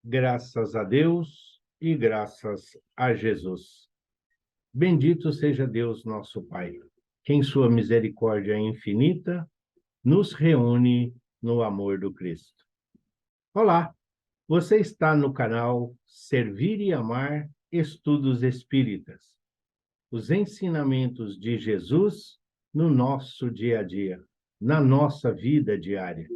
Graças a Deus e graças a Jesus. Bendito seja Deus, nosso Pai, que em sua misericórdia infinita nos reúne no amor do Cristo. Olá, você está no canal Servir e Amar Estudos Espíritas, os ensinamentos de Jesus no nosso dia a dia, na nossa vida diária.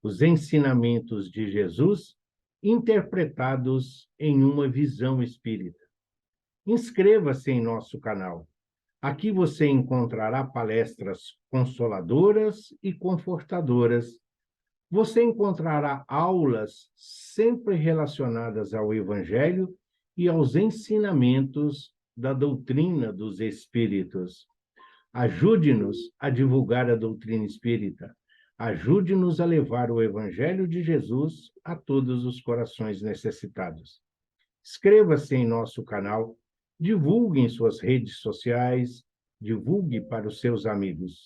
Os ensinamentos de Jesus interpretados em uma visão espírita. Inscreva-se em nosso canal. Aqui você encontrará palestras consoladoras e confortadoras. Você encontrará aulas sempre relacionadas ao Evangelho e aos ensinamentos da doutrina dos Espíritos. Ajude-nos a divulgar a doutrina espírita. Ajude-nos a levar o Evangelho de Jesus a todos os corações necessitados. Inscreva-se em nosso canal, divulgue em suas redes sociais, divulgue para os seus amigos.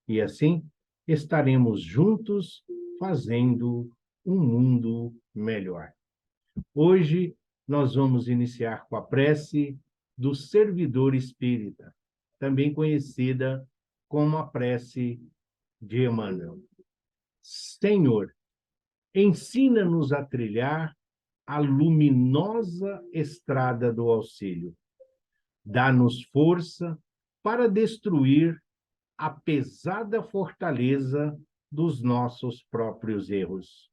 E assim estaremos juntos fazendo um mundo melhor. Hoje nós vamos iniciar com a prece do servidor espírita, também conhecida como a prece de Emmanuel. Senhor, ensina-nos a trilhar a luminosa estrada do auxílio. Dá-nos força para destruir a pesada fortaleza dos nossos próprios erros.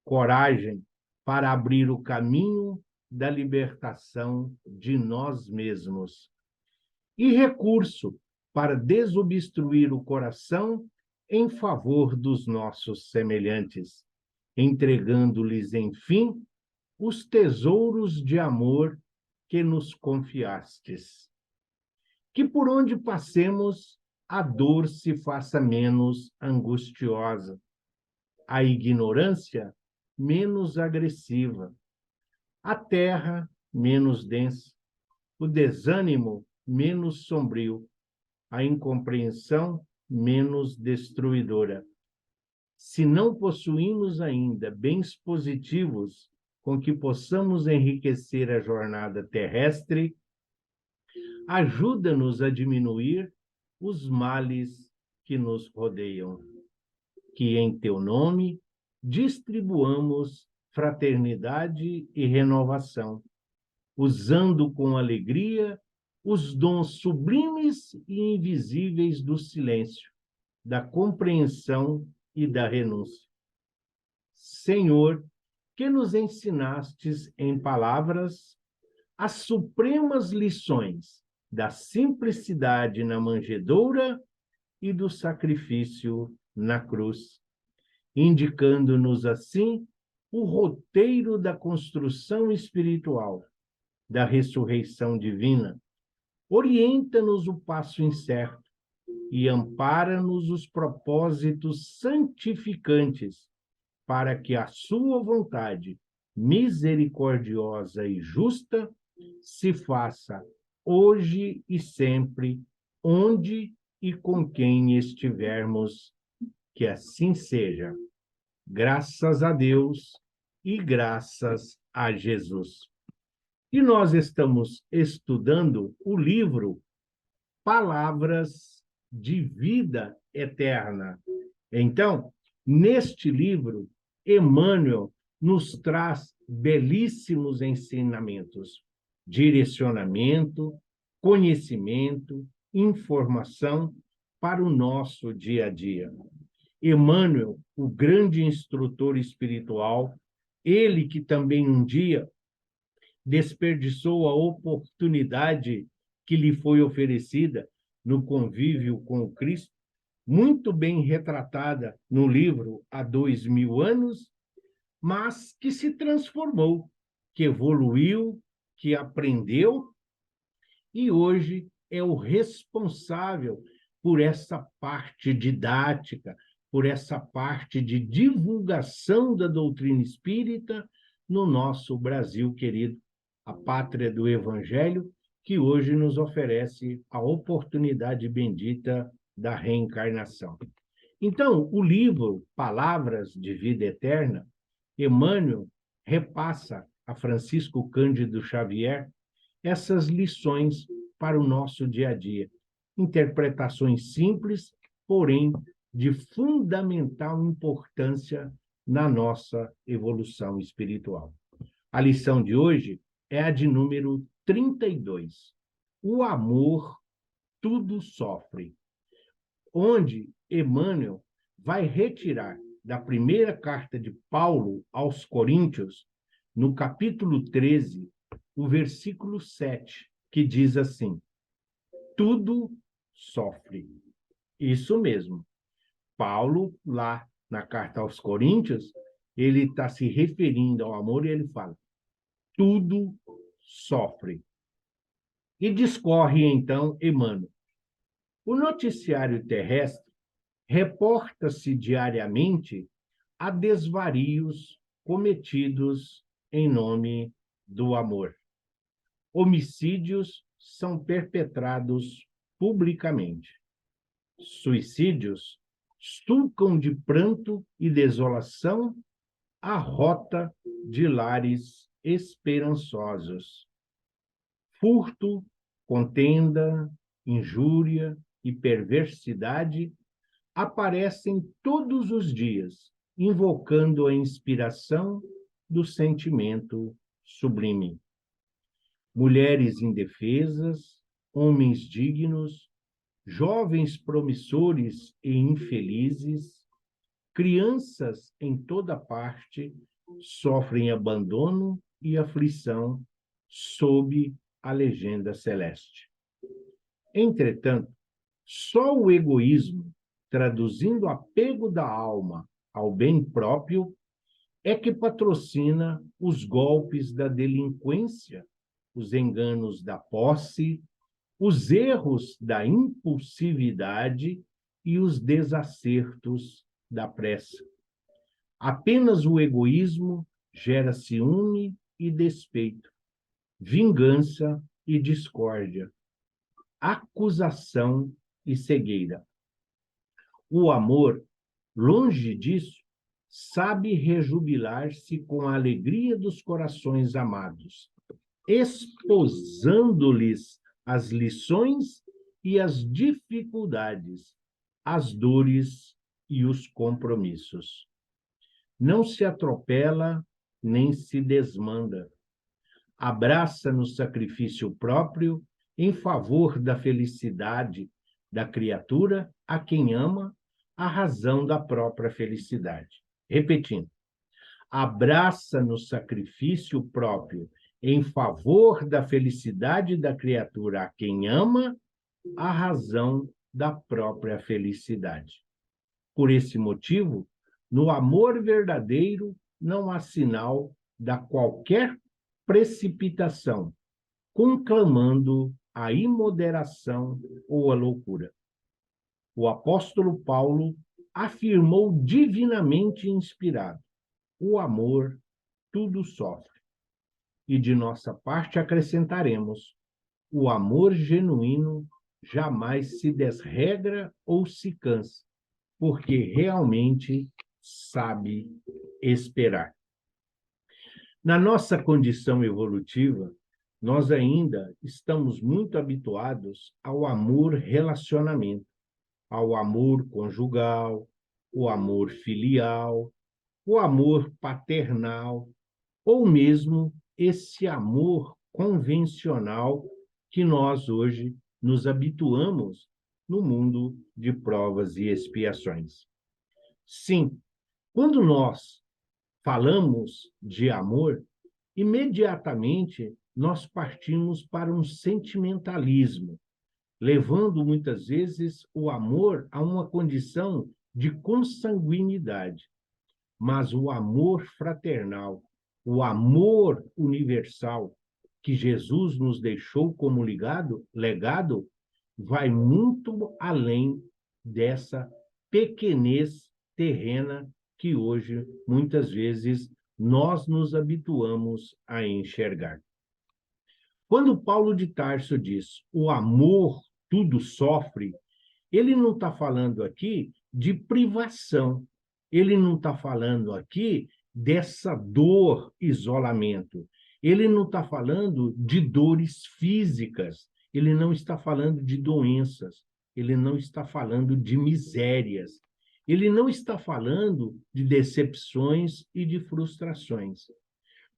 Coragem para abrir o caminho da libertação de nós mesmos. E recurso para desobstruir o coração em favor dos nossos semelhantes, entregando-lhes, enfim, os tesouros de amor que nos confiastes. Que por onde passemos, a dor se faça menos angustiosa, a ignorância menos agressiva, a terra menos densa, o desânimo menos sombrio, a incompreensão menos destruidora. Se não possuímos ainda bens positivos com que possamos enriquecer a jornada terrestre, ajuda-nos a diminuir os males que nos rodeiam. Que em teu nome distribuamos fraternidade e renovação, usando com alegria os dons sublimes e invisíveis do silêncio, da compreensão e da renúncia. Senhor, que nos ensinastes em palavras as supremas lições da simplicidade na manjedoura e do sacrifício na cruz, indicando-nos assim o roteiro da construção espiritual, da ressurreição divina. Orienta-nos o passo incerto e ampara-nos os propósitos santificantes, para que a sua vontade misericordiosa e justa se faça hoje e sempre, onde e com quem estivermos, que assim seja. Graças a Deus e graças a Jesus. E nós estamos estudando o livro Palavras de Vida Eterna. Então, neste livro, Emmanuel nos traz belíssimos ensinamentos, direcionamento, conhecimento, informação para o nosso dia a dia. Emmanuel, o grande instrutor espiritual, ele que também um dia desperdiçou a oportunidade que lhe foi oferecida no convívio com o Cristo, muito bem retratada no livro Há 2000 anos, mas que se transformou, que evoluiu, que aprendeu e hoje é o responsável por essa parte didática, por essa parte de divulgação da doutrina espírita no nosso Brasil querido, a pátria do Evangelho, que hoje nos oferece a oportunidade bendita da reencarnação. Então, o livro Palavras de Vida Eterna, Emmanuel repassa a Francisco Cândido Xavier essas lições para o nosso dia a dia. Interpretações simples, porém de fundamental importância na nossa evolução espiritual. A lição de hoje é a de número 32. O amor tudo sofre, onde Emmanuel vai retirar da primeira carta de Paulo aos Coríntios, no capítulo 13, o versículo 7, que diz assim: tudo sofre. Isso mesmo. Paulo, lá na carta aos Coríntios, ele está se referindo ao amor e ele fala: tudo sofre. E discorre, então, Emmanuel. O noticiário terrestre reporta-se diariamente a desvarios cometidos em nome do amor. Homicídios são perpetrados publicamente. Suicídios sulcam de pranto e desolação a rota de lares esperançosos. Furto, contenda, injúria e perversidade aparecem todos os dias, invocando a inspiração do sentimento sublime. Mulheres indefesas, homens dignos, jovens promissores e infelizes, crianças em toda parte sofrem abandono e aflição sob a legenda celeste. Entretanto, só o egoísmo, traduzindo o apego da alma ao bem próprio, é que patrocina os golpes da delinquência, os enganos da posse, os erros da impulsividade e os desacertos da pressa. Apenas o egoísmo gera ciúme e despeito, vingança e discórdia, acusação e cegueira. O amor, longe disso, sabe rejubilar-se com a alegria dos corações amados, esposando-lhes as lições e as dificuldades, as dores e os compromissos. Não se atropela nem se desmanda. Abraça no sacrifício próprio em favor da felicidade da criatura a quem ama, a razão da própria felicidade. Repetindo, abraça no sacrifício próprio em favor da felicidade da criatura a quem ama, a razão da própria felicidade. Por esse motivo, no amor verdadeiro não há sinal da qualquer precipitação, conclamando a imoderação ou a loucura. O apóstolo Paulo afirmou divinamente inspirado: o amor tudo sofre. E de nossa parte acrescentaremos: o amor genuíno jamais se desregra ou se cansa, porque realmente sabe esperar. Na nossa condição evolutiva, nós ainda estamos muito habituados ao amor relacionamento, ao amor conjugal, o amor filial, o amor paternal, ou mesmo esse amor convencional que nós hoje nos habituamos no mundo de provas e expiações. Sim, quando nós falamos de amor, imediatamente nós partimos para um sentimentalismo, levando muitas vezes o amor a uma condição de consanguinidade. Mas o amor fraternal, o amor universal que Jesus nos deixou como legado, vai muito além dessa pequenez terrena que hoje, muitas vezes, nós nos habituamos a enxergar. Quando Paulo de Tarso diz o amor tudo sofre, ele não está falando aqui de privação, ele não está falando aqui dessa dor, isolamento. Ele não está falando de dores físicas, ele não está falando de doenças, ele não está falando de misérias, ele não está falando de decepções e de frustrações.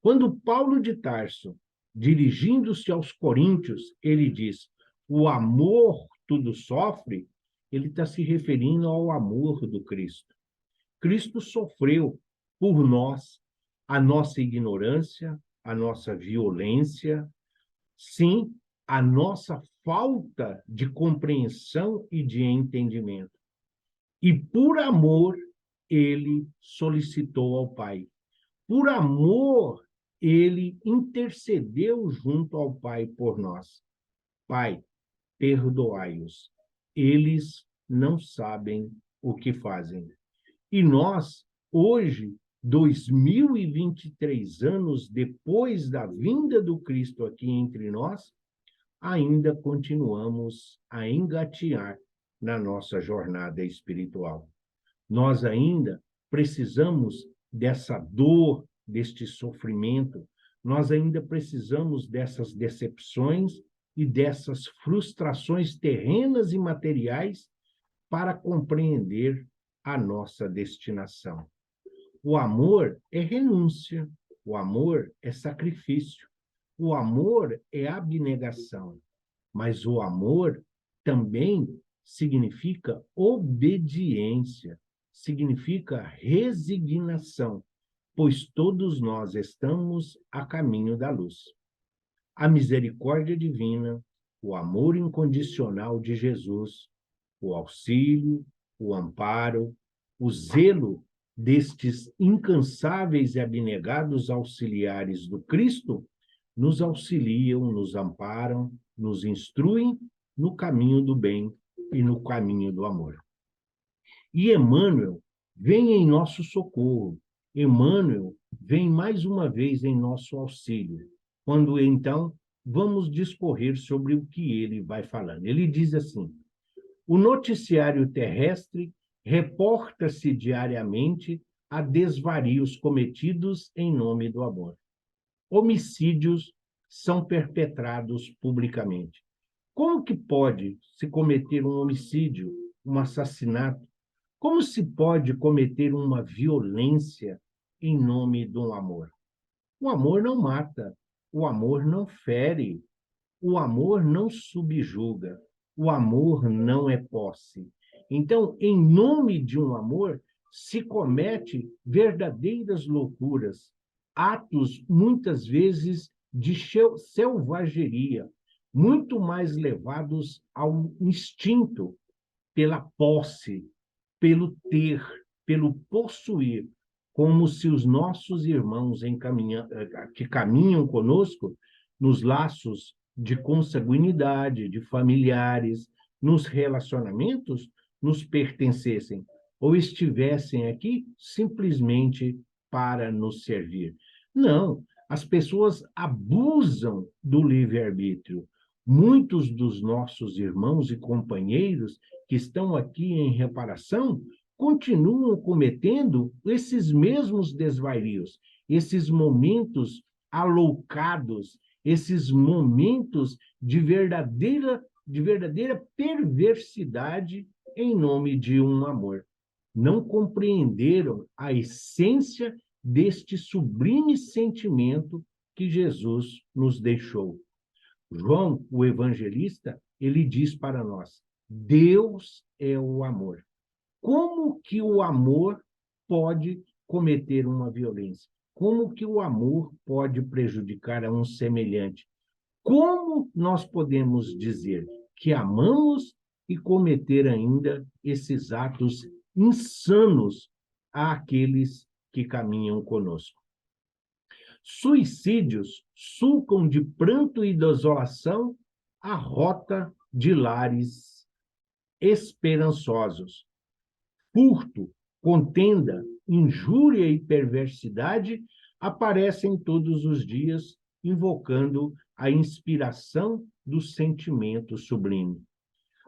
Quando Paulo de Tarso, dirigindo-se aos coríntios, ele diz: o amor tudo sofre, ele está se referindo ao amor do Cristo. Cristo sofreu por nós a nossa ignorância, a nossa violência, sim, a nossa falta de compreensão e de entendimento. E por amor, ele solicitou ao Pai. Por amor, ele intercedeu junto ao Pai por nós. Pai, perdoai-os. Eles não sabem o que fazem. E nós, hoje, 2023 anos depois da vinda do Cristo aqui entre nós, ainda continuamos a engatear na nossa jornada espiritual. Nós ainda precisamos dessa dor, deste sofrimento, nós ainda precisamos dessas decepções e dessas frustrações terrenas e materiais para compreender a nossa destinação. O amor é renúncia, o amor é sacrifício, o amor é abnegação, mas o amor também significa obediência, significa resignação, pois todos nós estamos a caminho da luz. A misericórdia divina, o amor incondicional de Jesus, o auxílio, o amparo, o zelo destes incansáveis e abnegados auxiliares do Cristo nos auxiliam, nos amparam, nos instruem no caminho do bem e no caminho do amor. E Emmanuel vem em nosso socorro. Emmanuel vem mais uma vez em nosso auxílio. Quando então vamos discorrer sobre o que ele vai falando. Ele diz assim: o noticiário terrestre reporta-se diariamente a desvarios cometidos em nome do amor. Homicídios são perpetrados publicamente. Como que pode se cometer um homicídio, um assassinato? Como se pode cometer uma violência em nome de um amor? O amor não mata, o amor não fere, o amor não subjuga, o amor não é posse. Então, em nome de um amor, se comete verdadeiras loucuras, atos muitas vezes de selvageria, muito mais levados ao instinto, pela posse, pelo ter, pelo possuir, como se os nossos irmãos que caminham conosco nos laços de consanguinidade, de familiares, nos relacionamentos, nos pertencessem, ou estivessem aqui simplesmente para nos servir. Não, as pessoas abusam do livre-arbítrio. Muitos dos nossos irmãos e companheiros que estão aqui em reparação continuam cometendo esses mesmos desvarios, esses momentos aloucados, esses momentos de verdadeira perversidade em nome de um amor. Não compreenderam a essência deste sublime sentimento que Jesus nos deixou. João, o evangelista, ele diz para nós: Deus é o amor. Como que o amor pode cometer uma violência? Como que o amor pode prejudicar a um semelhante? Como nós podemos dizer que amamos e cometer ainda esses atos insanos àqueles que caminham conosco? Suicídios sulcam de pranto e desolação a rota de lares esperançosos. Furto, contenda, injúria e perversidade aparecem todos os dias, invocando a inspiração do sentimento sublime.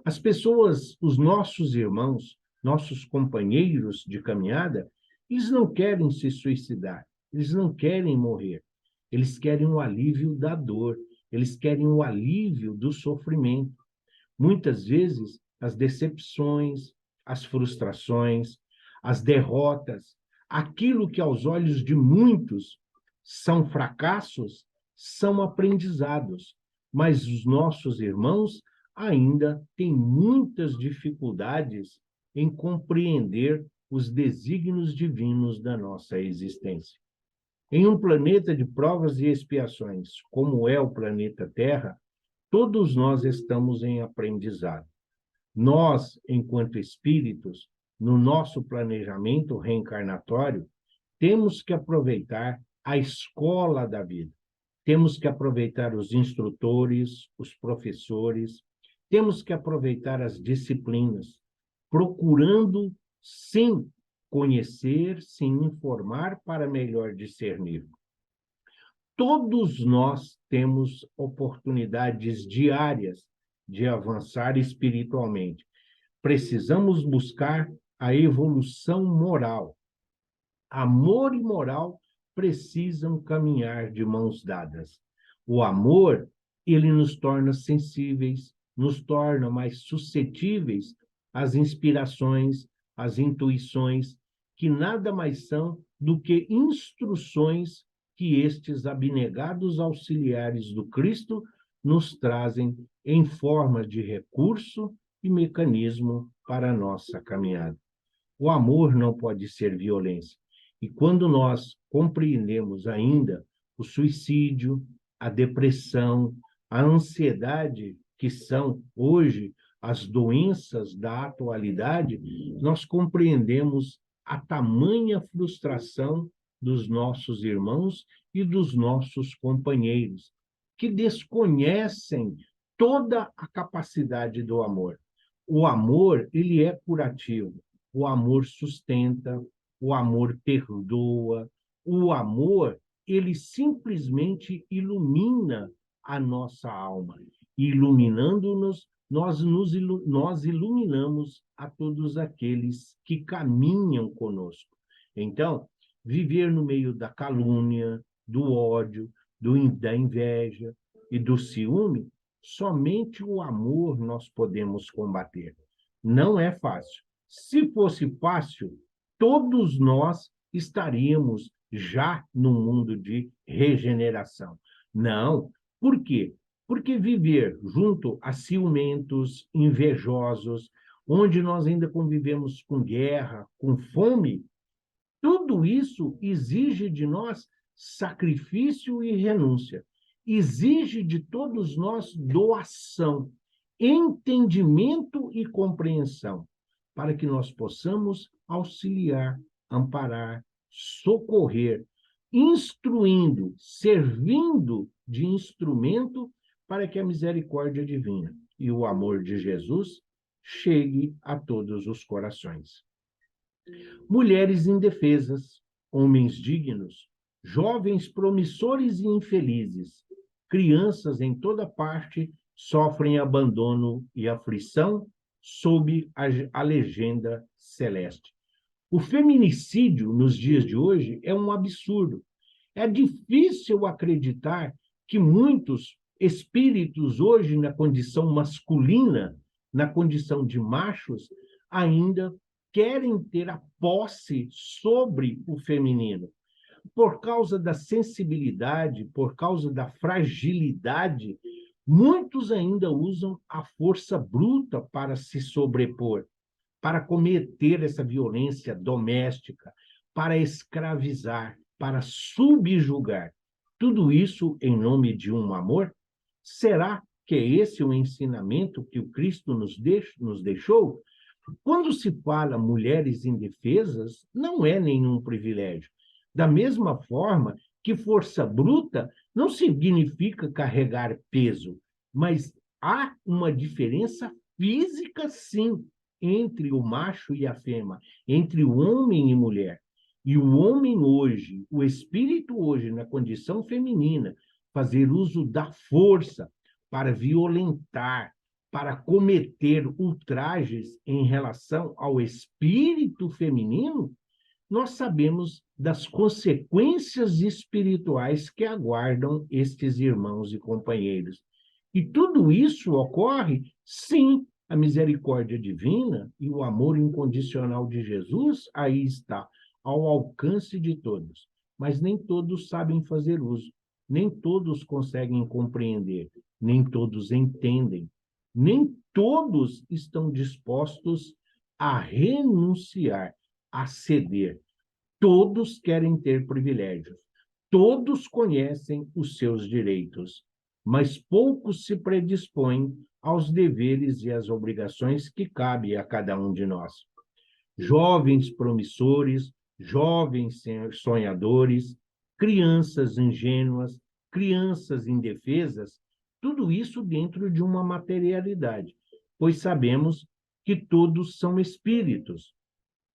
As pessoas, os nossos irmãos, nossos companheiros de caminhada, Eles não querem se suicidar, eles não querem morrer, eles querem o alívio da dor, eles querem o alívio do sofrimento. Muitas vezes, as decepções, as frustrações, as derrotas, aquilo que aos olhos de muitos são fracassos, são aprendizados. Mas os nossos irmãos ainda têm muitas dificuldades em compreender os desígnios divinos da nossa existência. Em um planeta de provas e expiações, como é o planeta Terra, todos nós estamos em aprendizado. Nós, enquanto espíritos, no nosso planejamento reencarnatório, temos que aproveitar a escola da vida. Temos que aproveitar os instrutores, os professores, temos que aproveitar as disciplinas, procurando, sim, conhecer, sim, informar para melhor discernir. Todos nós temos oportunidades diárias de avançar espiritualmente. Precisamos buscar a evolução moral. Amor e moral precisam caminhar de mãos dadas. O amor, ele nos torna sensíveis, nos torna mais suscetíveis às inspirações, às intuições, que nada mais são do que instruções que estes abnegados auxiliares do Cristo nos trazem em forma de recurso e mecanismo para a nossa caminhada. O amor não pode ser violência. E quando nós compreendemos ainda o suicídio, a depressão, a ansiedade, que são hoje as doenças da atualidade, nós compreendemos a tamanha frustração dos nossos irmãos e dos nossos companheiros, que desconhecem toda a capacidade do amor. O amor, ele é curativo. O amor sustenta, o amor perdoa, o amor, ele simplesmente ilumina a nossa alma. Iluminando-nos, nós iluminamos a todos aqueles que caminham conosco. Então, viver no meio da calúnia, do ódio, da inveja e do ciúme, somente o amor nós podemos combater. Não é fácil. Se fosse fácil, todos nós estaríamos já no mundo de regeneração. Não. Por quê? Porque viver junto a ciumentos, invejosos, onde nós ainda convivemos com guerra, com fome, tudo isso exige de nós sacrifício e renúncia. Exige de todos nós doação, entendimento e compreensão, para que nós possamos auxiliar, amparar, socorrer, instruindo, servindo de instrumento para que a misericórdia divina e o amor de Jesus chegue a todos os corações. Mulheres indefesas, homens dignos, jovens promissores e infelizes, crianças em toda parte sofrem abandono e aflição sob a legenda celeste. O feminicídio nos dias de hoje é um absurdo. É difícil acreditar que muitos espíritos hoje na condição masculina, na condição de machos, ainda querem ter a posse sobre o feminino. Por causa da sensibilidade, por causa da fragilidade, muitos ainda usam a força bruta para se sobrepor, para cometer essa violência doméstica, para escravizar, para subjugar. Tudo isso em nome de um amor? Será que é esse o ensinamento que o Cristo nos deixou? Quando se fala mulheres indefesas, não é nenhum privilégio. Da mesma forma que força bruta não significa carregar peso, mas há uma diferença física, sim, entre o macho e a fêmea, entre o homem e mulher. E o homem hoje, o espírito hoje, na condição feminina, fazer uso da força para violentar, para cometer ultrajes em relação ao espírito feminino, nós sabemos das consequências espirituais que aguardam estes irmãos e companheiros. E tudo isso ocorre, sim, a misericórdia divina e o amor incondicional de Jesus aí está, ao alcance de todos. Mas nem todos sabem fazer uso, nem todos conseguem compreender, nem todos entendem, nem todos estão dispostos a renunciar, a ceder. Todos querem ter privilégios, todos conhecem os seus direitos, mas poucos se predispõem aos deveres e às obrigações que cabem a cada um de nós. Jovens promissores, jovens sonhadores, crianças ingênuas, crianças indefesas, tudo isso dentro de uma materialidade, pois sabemos que todos são espíritos,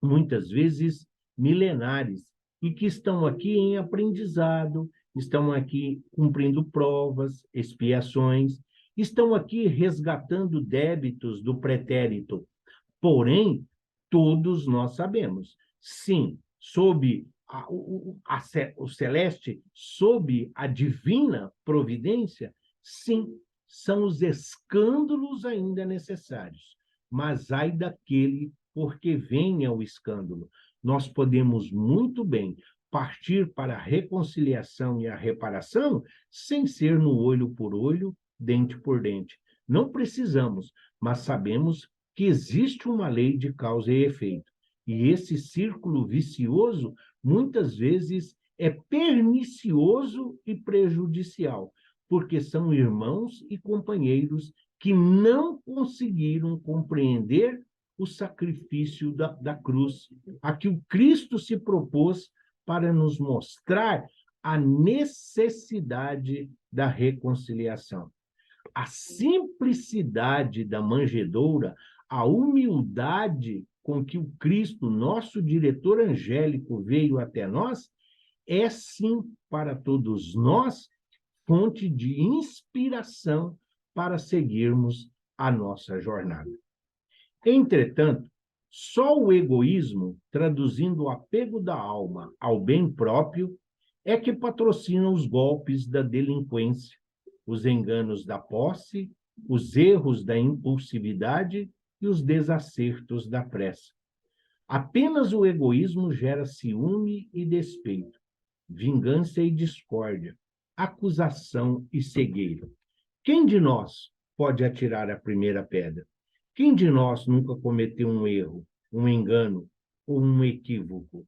muitas vezes milenares, e que estão aqui em aprendizado, estão aqui cumprindo provas, expiações, estão aqui resgatando débitos do pretérito. Porém, todos nós sabemos, sim, sob o celeste, sob a divina providência, sim, são os escândalos ainda necessários. Mas ai daquele porque venha o escândalo. Nós podemos muito bem partir para a reconciliação e a reparação sem ser no olho por olho, dente por dente. Não precisamos, mas sabemos que existe uma lei de causa e efeito. E esse círculo vicioso, muitas vezes, é pernicioso e prejudicial, porque são irmãos e companheiros que não conseguiram compreender o sacrifício da cruz, a que o Cristo se propôs para nos mostrar a necessidade da reconciliação. A simplicidade da manjedoura, a humildade com que o Cristo, nosso diretor angélico, veio até nós, é sim para todos nós fonte de inspiração para seguirmos a nossa jornada. Entretanto, só o egoísmo, traduzindo o apego da alma ao bem próprio, é que patrocina os golpes da delinquência, os enganos da posse, os erros da impulsividade e os desacertos da pressa. Apenas o egoísmo gera ciúme e despeito, vingança e discórdia, acusação e cegueira. Quem de nós pode atirar a primeira pedra? Quem de nós nunca cometeu um erro, um engano ou um equívoco?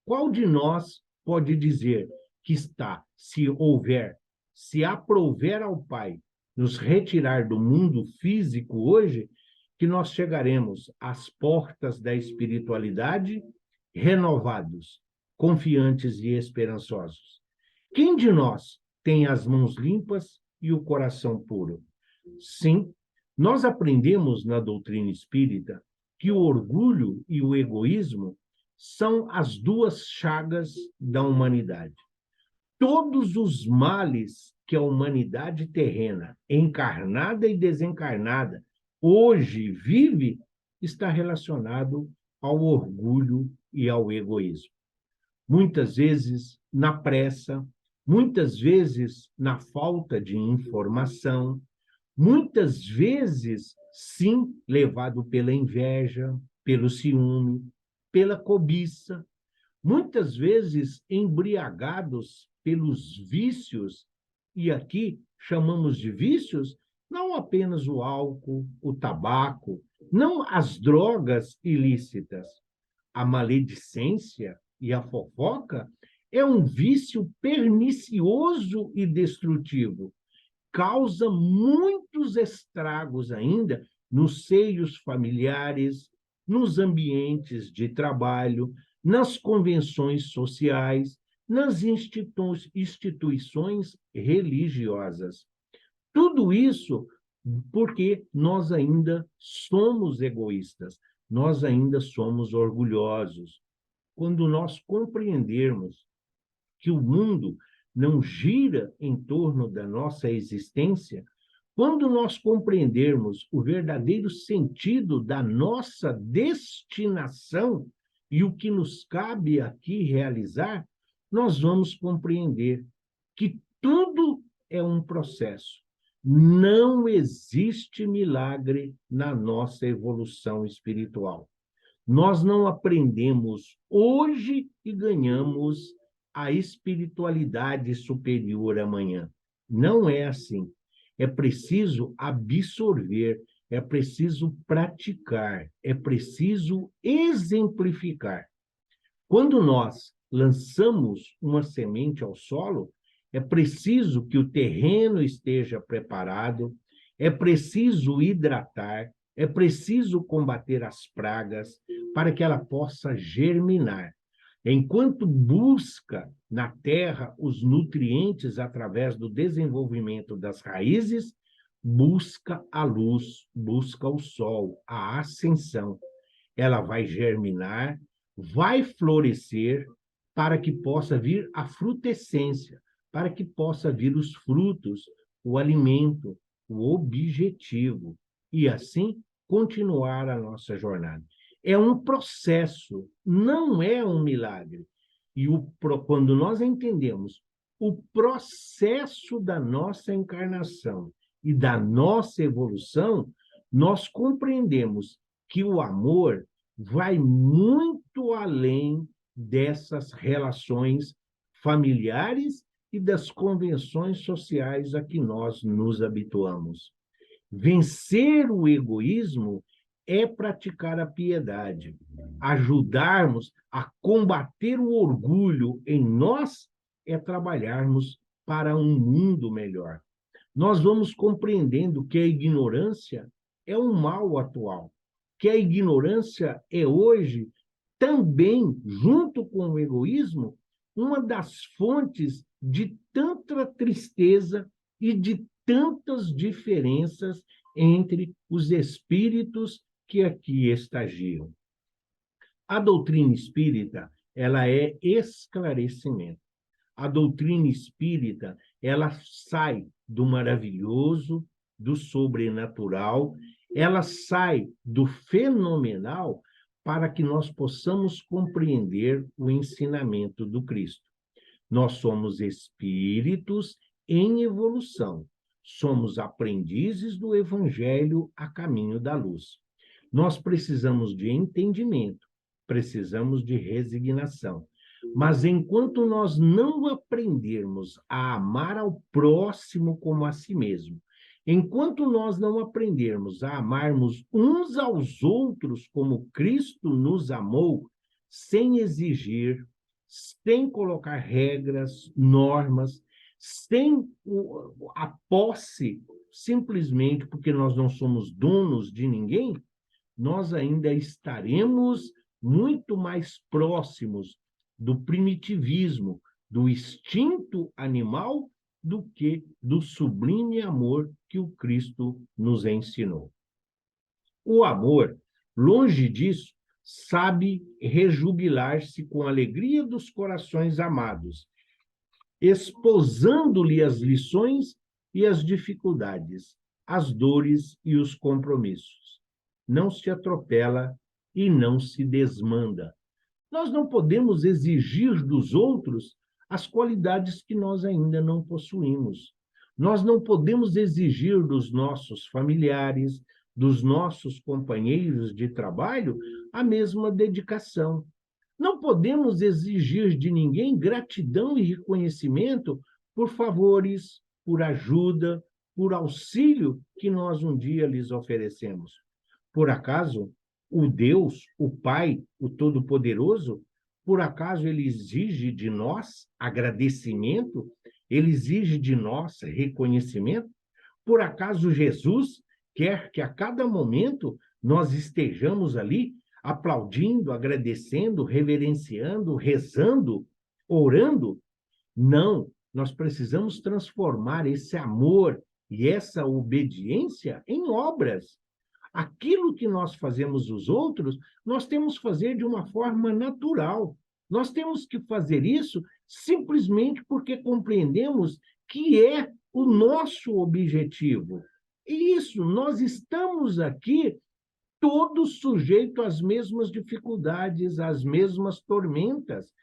Qual de nós pode dizer que está, se aprouver ao Pai nos retirar do mundo físico hoje, que nós chegaremos às portas da espiritualidade renovados, confiantes e esperançosos? Quem de nós tem as mãos limpas e o coração puro? Sim, nós aprendemos na doutrina espírita que o orgulho e o egoísmo são as duas chagas da humanidade. Todos os males que a humanidade terrena, encarnada e desencarnada, hoje vive, está relacionado ao orgulho e ao egoísmo. Muitas vezes na pressa, muitas vezes na falta de informação, muitas vezes, sim, levado pela inveja, pelo ciúme, pela cobiça, muitas vezes embriagados pelos vícios, e aqui chamamos de vícios não apenas o álcool, o tabaco, não as drogas ilícitas. A maledicência e a fofoca é um vício pernicioso e destrutivo. Causa muitos estragos ainda nos seios familiares, nos ambientes de trabalho, nas convenções sociais, nas instituições religiosas. Tudo isso porque nós ainda somos egoístas, nós ainda somos orgulhosos. Quando nós compreendermos que o mundo não gira em torno da nossa existência, quando nós compreendermos o verdadeiro sentido da nossa destinação, e o que nos cabe aqui realizar, nós vamos compreender que tudo é um processo. Não existe milagre na nossa evolução espiritual. Nós não aprendemos hoje e ganhamos a espiritualidade superior amanhã. Não é assim. É preciso absorver, é preciso praticar, é preciso exemplificar. Quando nós lançamos uma semente ao solo, é preciso que o terreno esteja preparado, é preciso hidratar, é preciso combater as pragas para que ela possa germinar. Enquanto busca na terra os nutrientes através do desenvolvimento das raízes, busca a luz, busca o sol, a ascensão. Ela vai germinar, vai florescer para que possa vir a frutescência, para que possa vir os frutos, o alimento, o objetivo, e assim continuar a nossa jornada. É um processo, não é um milagre. E quando nós entendemos o processo da nossa encarnação e da nossa evolução, nós compreendemos que o amor vai muito além dessas relações familiares e das convenções sociais a que nós nos habituamos. Vencer o egoísmo é praticar a piedade. Ajudarmos a combater o orgulho em nós é trabalharmos para um mundo melhor. Nós vamos compreendendo que a ignorância é um mal atual, que a ignorância é hoje também, junto com o egoísmo, uma das fontes de tanta tristeza e de tantas diferenças entre os espíritos que aqui estagiam. A doutrina espírita, ela é esclarecimento. A doutrina espírita, ela sai do maravilhoso, do sobrenatural, ela sai do fenomenal para que nós possamos compreender o ensinamento do Cristo. Nós somos espíritos em evolução, somos aprendizes do Evangelho a caminho da luz. Nós precisamos de entendimento, precisamos de resignação. Mas enquanto nós não aprendermos a amar ao próximo como a si mesmo, enquanto nós não aprendermos a amarmos uns aos outros como Cristo nos amou, sem exigir, sem colocar regras, normas, sem a posse, simplesmente porque nós não somos donos de ninguém, nós ainda estaremos muito mais próximos do primitivismo, do instinto animal, do que do sublime amor que o Cristo nos ensinou. O amor, longe disso, sabe rejubilar-se com a alegria dos corações amados, esposando-lhe as lições e as dificuldades, as dores e os compromissos. Não se atropela e não se desmanda. Nós não podemos exigir dos outros as qualidades que nós ainda não possuímos. Nós não podemos exigir dos nossos familiares, dos nossos companheiros de trabalho, a mesma dedicação. Não podemos exigir de ninguém gratidão e reconhecimento por favores, por ajuda, por auxílio que nós um dia lhes oferecemos. Por acaso, o Deus, o Pai, o Todo-Poderoso, por acaso ele exige de nós agradecimento? Ele exige de nós reconhecimento? Por acaso Jesus quer que a cada momento nós estejamos ali aplaudindo, agradecendo, reverenciando, rezando, orando? Não, nós precisamos transformar esse amor e essa obediência em obras. Aquilo que nós fazemos os outros, nós temos que fazer de uma forma natural. Nós temos que fazer isso simplesmente porque compreendemos que é o nosso objetivo. E isso, nós estamos aqui todos sujeitos às mesmas dificuldades, às mesmas tormentas.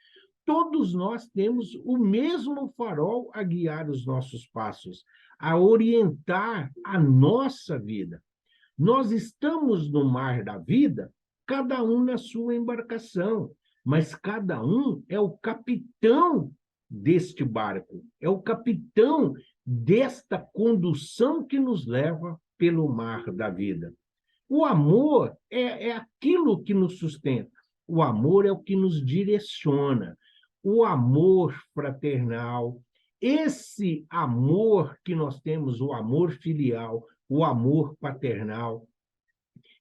Todos nós temos o mesmo farol a guiar os nossos passos, a orientar a nossa vida. Nós estamos no mar da vida, cada um na sua embarcação, mas cada um é o capitão deste barco, é o capitão desta condução que nos leva pelo mar da vida. O amor é aquilo que nos sustenta, o amor é o que nos direciona, o amor fraternal, esse amor que nós temos, o amor filial, o amor paternal,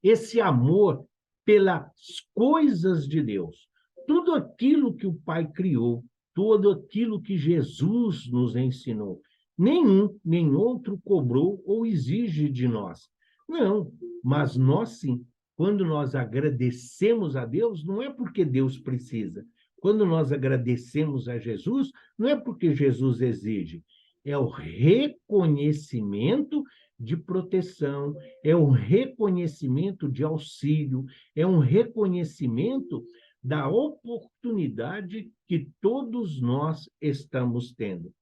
esse amor pelas coisas de Deus, tudo aquilo que o Pai criou, tudo aquilo que Jesus nos ensinou, nenhum nem outro cobrou ou exige de nós. Não, mas nós sim, quando nós agradecemos a Deus, não é porque Deus precisa. Quando nós agradecemos a Jesus, não é porque Jesus exige, é o reconhecimento de proteção, é um reconhecimento de auxílio, é um reconhecimento da oportunidade que todos nós estamos tendo.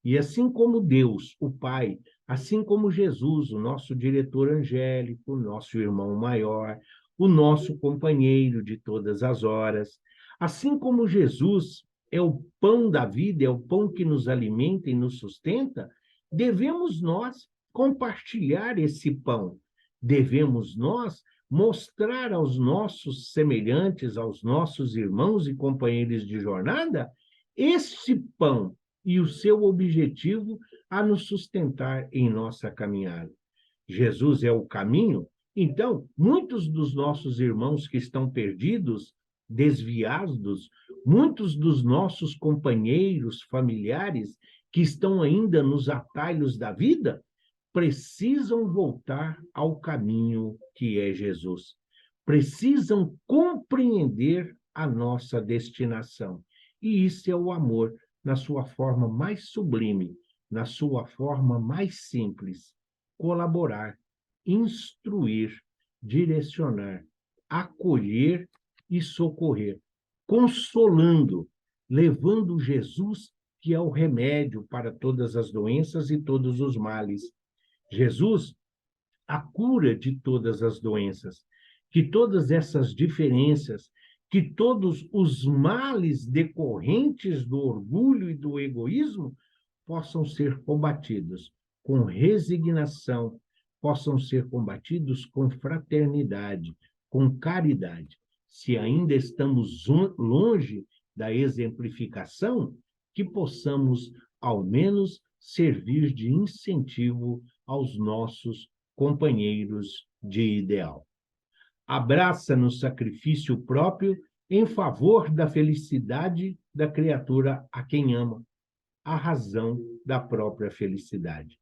E assim como Deus, o Pai, assim como Jesus, o nosso diretor angélico, o nosso irmão maior, o nosso companheiro de todas as horas, assim como Jesus é o pão da vida, é o pão que nos alimenta e nos sustenta, devemos nós compartilhar esse pão. Devemos nós mostrar aos nossos semelhantes, aos nossos irmãos e companheiros de jornada, esse pão e o seu objetivo a nos sustentar em nossa caminhada. Jesus é o caminho, então, muitos dos nossos irmãos que estão perdidos, desviados, muitos dos nossos companheiros, familiares, que estão ainda nos atalhos da vida, precisam voltar ao caminho que é Jesus. Precisam compreender a nossa destinação. E isso é o amor na sua forma mais sublime, na sua forma mais simples. Colaborar, instruir, direcionar, acolher e socorrer, consolando, levando Jesus, que é o remédio para todas as doenças e todos os males. Jesus, a cura de todas as doenças, que todas essas diferenças, que todos os males decorrentes do orgulho e do egoísmo possam ser combatidos com resignação, possam ser combatidos com fraternidade, com caridade. Se ainda estamos longe da exemplificação, que possamos, ao menos, servir de incentivo aos nossos companheiros de ideal. Abraça no sacrifício próprio em favor da felicidade da criatura a quem ama, a razão da própria felicidade.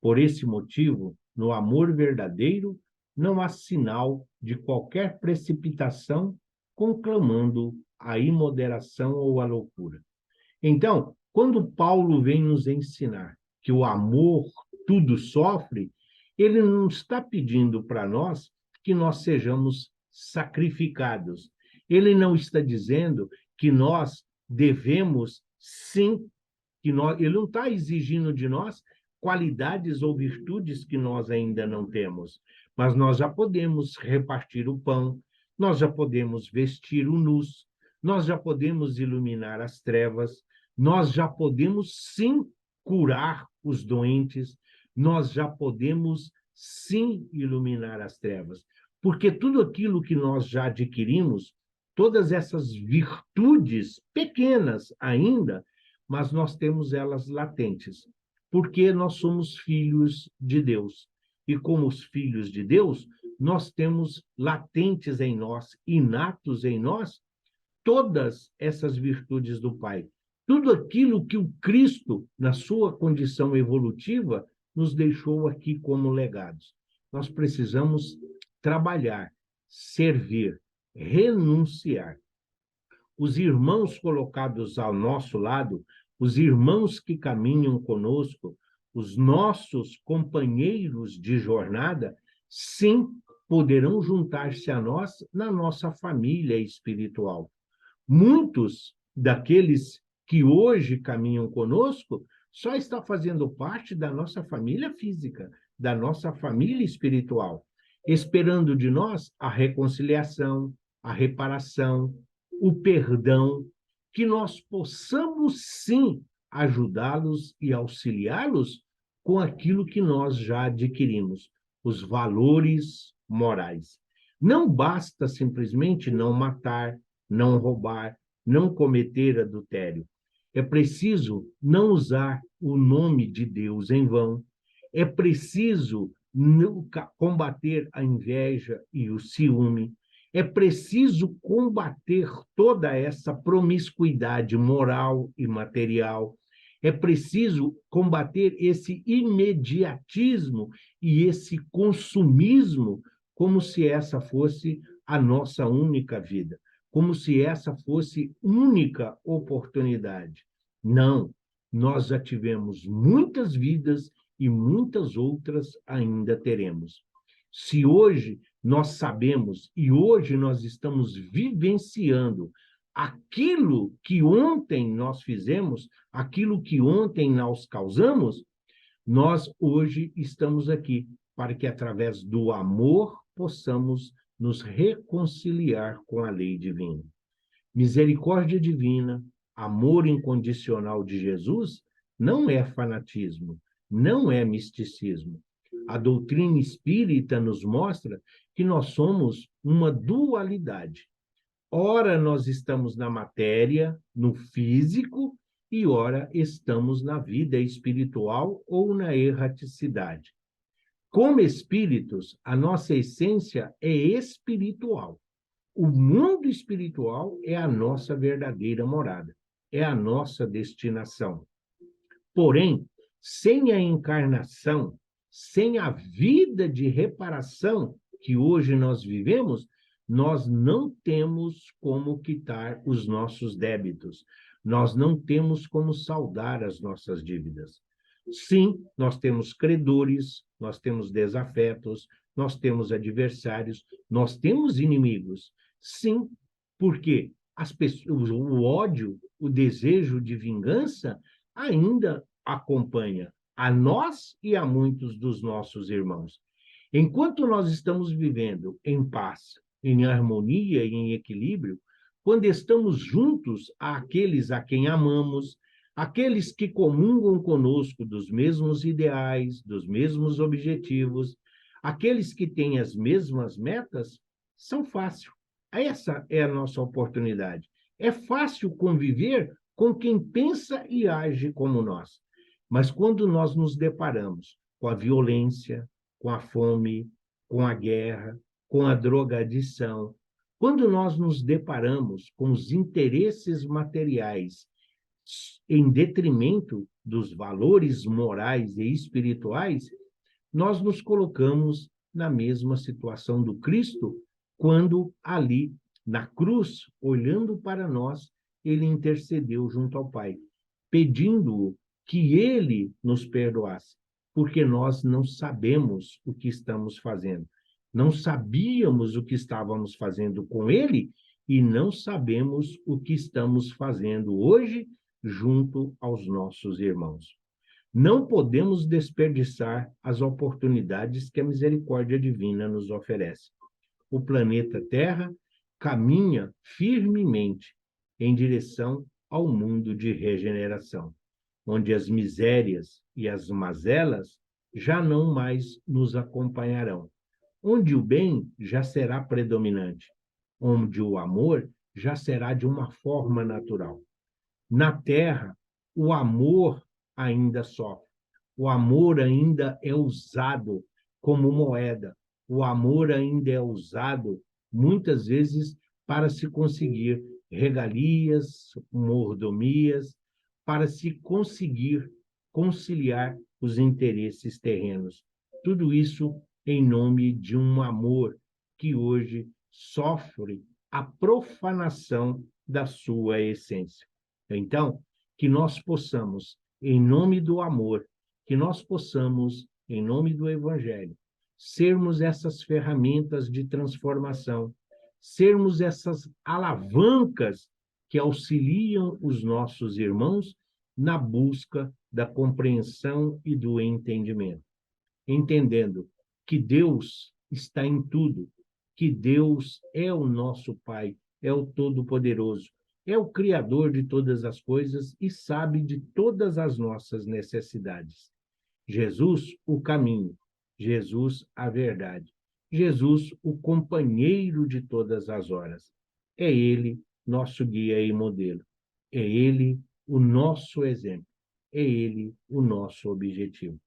Por esse motivo, no amor verdadeiro, não há sinal de qualquer precipitação conclamando a imoderação ou a loucura. Então, quando Paulo vem nos ensinar que o amor tudo sofre, ele não está pedindo para nós que nós sejamos sacrificados. Ele não está dizendo que nós devemos, sim, ele não está exigindo de nós qualidades ou virtudes que nós ainda não temos, mas nós já podemos repartir o pão, nós já podemos vestir o nus, nós já podemos iluminar as trevas, nós já podemos, sim, curar os doentes, nós já podemos, sim, iluminar as trevas, porque tudo aquilo que nós já adquirimos, todas essas virtudes pequenas ainda, mas nós temos elas latentes, porque nós somos filhos de Deus. E como os filhos de Deus, nós temos latentes em nós, inatos em nós, todas essas virtudes do Pai. Tudo aquilo que o Cristo, na sua condição evolutiva, nos deixou aqui como legados. Nós precisamos trabalhar, servir, renunciar. Os irmãos colocados ao nosso lado, os irmãos que caminham conosco, os nossos companheiros de jornada, sim, poderão juntar-se a nós na nossa família espiritual. Muitos daqueles que hoje caminham conosco só estão fazendo parte da nossa família física, da nossa família espiritual, esperando de nós a reconciliação, a reparação, o perdão, que nós possamos sim ajudá-los e auxiliá-los com aquilo que nós já adquirimos, os valores morais. Não basta simplesmente não matar, não roubar, não cometer adultério. É preciso não usar o nome de Deus em vão. É preciso combater a inveja e o ciúme. É preciso combater toda essa promiscuidade moral e material. É preciso combater esse imediatismo e esse consumismo, como se essa fosse a nossa única vida, como se essa fosse única oportunidade. Não, nós já tivemos muitas vidas e muitas outras ainda teremos. Se hoje nós sabemos e hoje nós estamos vivenciando aquilo que ontem nós fizemos, aquilo que ontem nós causamos, nós hoje estamos aqui para que, através do amor, possamos nos reconciliar com a lei divina. Misericórdia divina, amor incondicional de Jesus, não é fanatismo, não é misticismo. A doutrina espírita nos mostra que nós somos uma dualidade. Ora nós estamos na matéria, no físico, e ora estamos na vida espiritual ou na erraticidade. Como espíritos, a nossa essência é espiritual. O mundo espiritual é a nossa verdadeira morada, é a nossa destinação. Porém, sem a encarnação, sem a vida de reparação que hoje nós vivemos, nós não temos como quitar os nossos débitos, nós não temos como saldar as nossas dívidas. Sim, nós temos credores, nós temos desafetos, nós temos adversários, nós temos inimigos. Sim, porque as pessoas, o ódio, o desejo de vingança ainda acompanha a nós e a muitos dos nossos irmãos. Enquanto nós estamos vivendo em paz, em harmonia e em equilíbrio, quando estamos juntos àqueles a quem amamos, aqueles que comungam conosco dos mesmos ideais, dos mesmos objetivos, aqueles que têm as mesmas metas, são fáceis. Essa é a nossa oportunidade. É fácil conviver com quem pensa e age como nós. Mas quando nós nos deparamos com a violência, com a fome, com a guerra, com a drogadição, quando nós nos deparamos com os interesses materiais em detrimento dos valores morais e espirituais, nós nos colocamos na mesma situação do Cristo, quando ali, na cruz, olhando para nós, ele intercedeu junto ao Pai, pedindo que ele nos perdoasse, porque nós não sabemos o que estamos fazendo. Não sabíamos o que estávamos fazendo com ele e não sabemos o que estamos fazendo hoje junto aos nossos irmãos. Não podemos desperdiçar as oportunidades que a misericórdia divina nos oferece. O planeta Terra caminha firmemente em direção ao mundo de regeneração, onde as misérias e as mazelas já não mais nos acompanharão, onde o bem já será predominante, onde o amor já será de uma forma natural. Na Terra, o amor ainda sofre, o amor ainda é usado como moeda, o amor ainda é usado, muitas vezes, para se conseguir regalias, mordomias, para se conseguir conciliar os interesses terrenos. Tudo isso em nome de um amor que hoje sofre a profanação da sua essência. Então, que nós possamos, em nome do amor, que nós possamos, em nome do Evangelho, sermos essas ferramentas de transformação, sermos essas alavancas que auxiliam os nossos irmãos na busca da compreensão e do entendimento, entendendo que Deus está em tudo, que Deus é o nosso Pai, é o Todo-Poderoso, é o Criador de todas as coisas e sabe de todas as nossas necessidades. Jesus, o caminho, Jesus, a verdade, Jesus, o companheiro de todas as horas. É Ele nosso guia e modelo, é Ele o nosso exemplo, é Ele o nosso objetivo.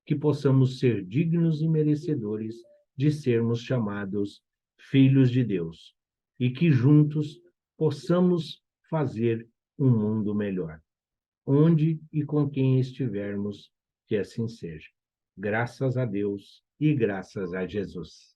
Que possamos ser dignos e merecedores de sermos chamados filhos de Deus e que juntos possamos fazer um mundo melhor, onde e com quem estivermos, que assim seja. Graças a Deus e graças a Jesus.